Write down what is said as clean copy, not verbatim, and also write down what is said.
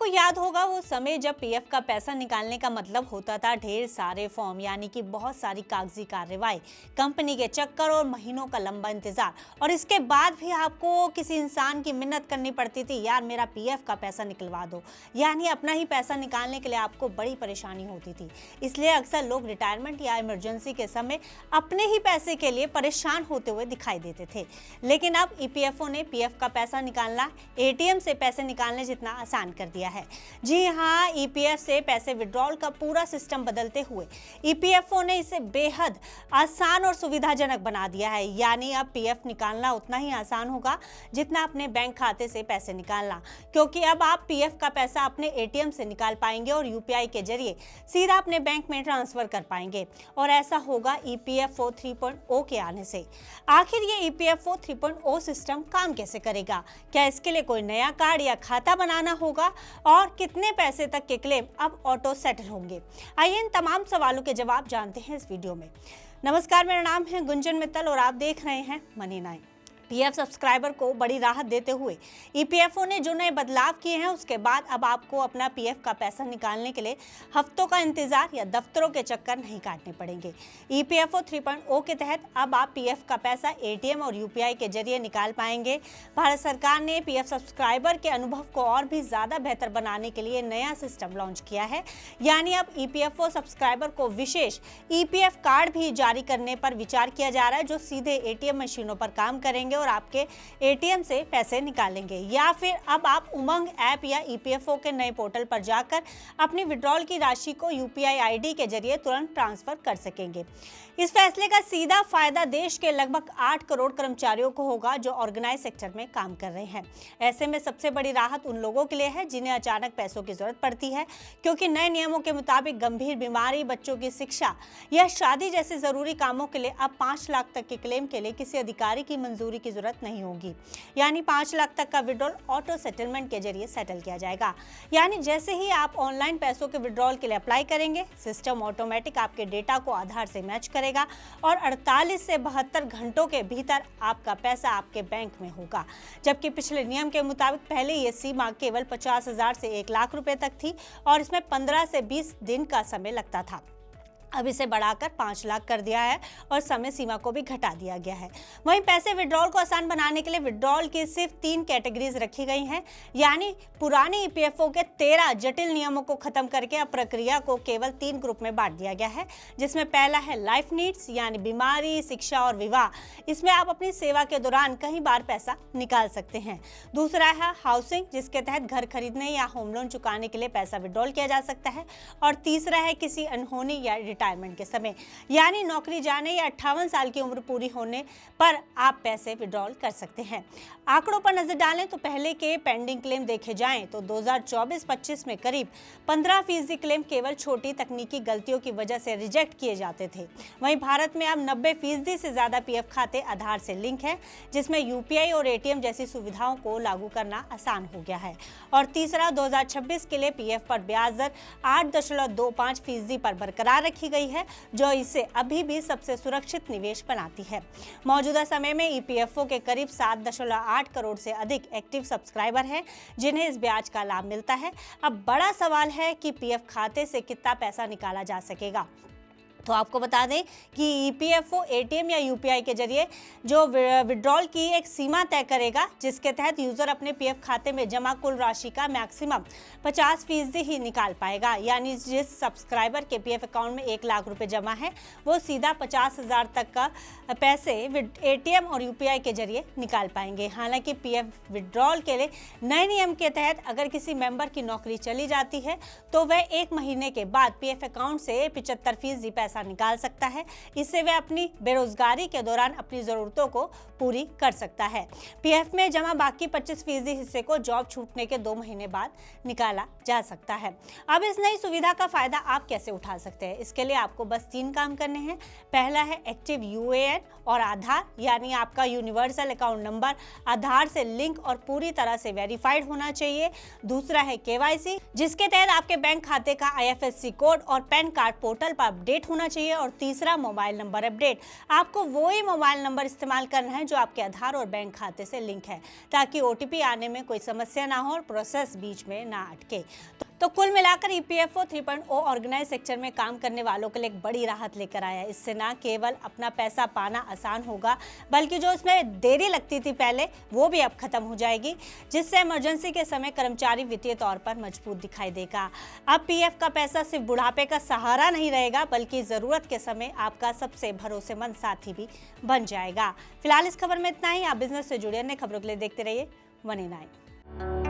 आपको याद होगा वो समय जब पीएफ का पैसा निकालने का मतलब होता था ढेर सारे फॉर्म, यानी कि बहुत सारी कागजी कार्रवाई, कंपनी के चक्कर और महीनों का लंबा इंतजार। और इसके बाद भी आपको किसी इंसान की मिन्नत करनी पड़ती थी, यार मेरा पीएफ का पैसा निकलवा दो, यानी अपना ही पैसा निकालने के लिए आपको बड़ी परेशानी होती थी। इसलिए अक्सर लोग रिटायरमेंट या इमरजेंसी के समय अपने ही पैसे के लिए परेशान होते हुए दिखाई देते थे। लेकिन अब ईपीएफओ ने पीएफ का पैसा निकालना एटीएम से पैसे निकालने जितना आसान कर दिया है। जी हाँ, ईपीएफ से पैसे विड्रॉल का पूरा सिस्टम बदलते हुए ईपीएफओ ने इसे बेहद आसान और सुविधाजनक बना दिया है। यानी अब पीएफ निकालना उतना ही आसान होगा जितना अपने बैंक खाते से पैसे निकालना, क्योंकि अब आप पीएफ का पैसा अपने एटीएम से निकाल पाएंगे और यूपीआई के जरिए सीधा अपने बैंक में ट्रांसफर कर पाएंगे। और ऐसा होगा ईपीएफओ 3.0 के आने से। आखिर ये ईपीएफओ 3.0 सिस्टम काम कैसे करेगा? क्या इसके लिए कोई नया कार्ड या खाता बनाना होगा? और कितने पैसे तक के क्लेम अब ऑटो सेटल होंगे? आइए इन तमाम सवालों के जवाब जानते हैं इस वीडियो में। नमस्कार, मेरा नाम है गुंजन मित्तल और आप देख रहे हैं मनी 9। पीएफ सब्सक्राइबर को बड़ी राहत देते हुए ईपीएफओ ने जो नए बदलाव किए हैं, उसके बाद अब आपको अपना पीएफ का पैसा निकालने के लिए हफ्तों का इंतजार या दफ्तरों के चक्कर नहीं काटने पड़ेंगे। ईपीएफओ 3.0 के तहत अब आप पीएफ का पैसा एटीएम और यूपीआई के जरिए निकाल पाएंगे। भारत सरकार ने पीएफ सब्सक्राइबर के अनुभव को और भी ज्यादा बेहतर बनाने के लिए नया सिस्टम लॉन्च किया है। यानी अब ईपीएफओ सब्सक्राइबर को विशेष ईपीएफ कार्ड भी जारी करने पर विचार किया जा रहा है, जो सीधे एटीएम मशीनों पर काम करेंगे और आपके एटीएम से पैसे निकालेंगे। या फिर अब आप उमंग ऐप या ईपीएफओ के नए पोर्टल पर जाकर अपनी विड्रॉल की राशि को यूपीआई आईडी के जरिए तुरंत ट्रांसफर कर सकेंगे। इस फैसले का सीधा फायदा देश के लगभग 8 करोड़ कर्मचारियों को होगा जो ऑर्गेनाइज सेक्टर में काम कर रहे हैं। ऐसे में सबसे बड़ी राहत उन लोगों के लिए है जिन्हें अचानक पैसों की जरूरत पड़ती है, क्योंकि नए नियमों के मुताबिक गंभीर बीमारी, बच्चों की शिक्षा या शादी जैसे जरूरी कामों के लिए अब 5 लाख तक के क्लेम के लिए किसी अधिकारी की मंजूरी की जरूरत नहीं होगी। यानी 5 लाख तक का विड्रॉल ऑटो सेटलमेंट के जरिए सेटल किया जाएगा। यानी जैसे ही आप ऑनलाइन पैसों के विड्रॉल के लिए अप्लाई करेंगे, सिस्टम ऑटोमेटिक आपके डेटा को आधार से मैच करेगा और 48 से 72 घंटों के भीतर आपका पैसा आपके बैंक में होगा। जबकि पिछले नियम के मुताबिक पहले ये सीमा केवल 50,000 से 1 लाख रुपए तक थी और इसमें 15 से 20 दिन का समय लगता था। अब इसे बढ़ाकर 5 लाख कर दिया है और समय सीमा को भी घटा दिया गया है। वहीं पैसे विड्रॉल को आसान बनाने के लिए विड्रॉल की सिर्फ 3 कैटेगरीज रखी गई हैं। यानी पुराने ईपीएफओ के 13 जटिल नियमों को खत्म करके अब प्रक्रिया को केवल 3 ग्रुप में बांट दिया गया है, जिसमें पहला है लाइफ नीड्स, यानी बीमारी, शिक्षा और विवाह। इसमें आप अपनी सेवा के दौरान कई बार पैसा निकाल सकते हैं। दूसरा है हाउसिंग, जिसके तहत घर खरीदने या होम लोन चुकाने के लिए पैसा विड्रॉल किया जा सकता है। और तीसरा है किसी अनहोनी या रिटायरमेंट के समय, यानी नौकरी जाने या 58 साल की उम्र पूरी होने पर आप पैसे विड्रॉल कर सकते हैं। आंकड़ों पर नजर डालें तो पहले के पेंडिंग क्लेम देखे जाएं तो 2024-25 में करीब 15% क्लेम केवल छोटी तकनीकी गलतियों की वजह से रिजेक्ट किए जाते थे। वहीं भारत में अब 90% से ज्यादा पीएफ खाते आधार से लिंक है, जिसमें यूपीआई और एटीएम जैसी सुविधाओं को लागू करना आसान हो गया है। और तीसरा, 2026 के लिए पीएफ पर ब्याज दर 8.25% पर बरकरार रखी गई है, जो इसे अभी भी सबसे सुरक्षित निवेश बनाती है। मौजूदा समय में ईपीएफओ के करीब 7.8 करोड़ से अधिक एक्टिव सब्सक्राइबर हैं जिन्हें इस ब्याज का लाभ मिलता है। अब बड़ा सवाल है कि पीएफ खाते से कितना पैसा निकाला जा सकेगा। तो आपको बता दें कि ईपीएफओ एटीएम या यूपीआई के जरिए जो विड्रॉल की एक सीमा तय करेगा, जिसके तहत यूजर अपने पीएफ खाते में जमा कुल राशि का मैक्सिमम 50% ही निकाल पाएगा। यानी जिस सब्सक्राइबर के पीएफ अकाउंट में 1 लाख रुपए जमा है, वो सीधा 50,000 तक का पैसे एटीएम और यूपीआई के जरिए निकाल पाएंगे। हालांकि पीएफ विड्रॉल के लिए नए नियम के तहत अगर किसी मेंबर की नौकरी चली जाती है तो वह 1 महीने के बाद पीएफ अकाउंट से 75% पैसा निकाल सकता है। इससे वह अपनी बेरोजगारी के दौरान अपनी जरूरतों को पूरी कर सकता है। पीएफ में जमा बाकी 25% हिस्से को जॉब छूटने के 2 महीने बाद निकाला जा सकता है। अब इस नई सुविधा का फायदा आप कैसे उठा सकते हैं? इसके लिए आपको बस 3 काम करने हैं। पहला है एक्टिव यूएएन और आधार, यानी आपका यूनिवर्सल अकाउंट नंबर आधार से लिंक और पूरी तरह से वेरीफाइड होना चाहिए। दूसरा है केवाईसी, जिसके तहत आपके बैंक खाते का आईएफएससी कोड और पैन कार्ड पोर्टल पर अपडेट होना होना चाहिए। और तीसरा, मोबाइल नंबर अपडेट। आपको वही मोबाइल नंबर इस्तेमाल करना है जो आपके आधार और बैंक खाते से लिंक है, ताकि OTP आने में कोई समस्या ना हो और प्रोसेस बीच में ना अटके। तो कुल मिलाकर EPFO 3.0 ऑर्गेनाइज सेक्टर में काम करने वालों के लिए एक बड़ी राहत लेकर आया है। इससे ना केवल अपना पैसा पाना आसान होगा, बल्कि जो इसमें देरी लगती थी पहले, वो भी अब खत्म हो जाएगी, जिससे इमरजेंसी के समय कर्मचारी वित्तीय तौर पर मजबूत दिखाई देगा। अब PF का पैसा सिर्फ बुढ़ापे का सहारा नहीं रहेगा, बल्कि जरूरत के समय आपका सबसे भरोसेमंद साथी भी बन जाएगा। फिलहाल इस खबर में इतना ही। आप बिजनेस से जुड़े अन्य खबरों के लिए देखते रहिए 1A9।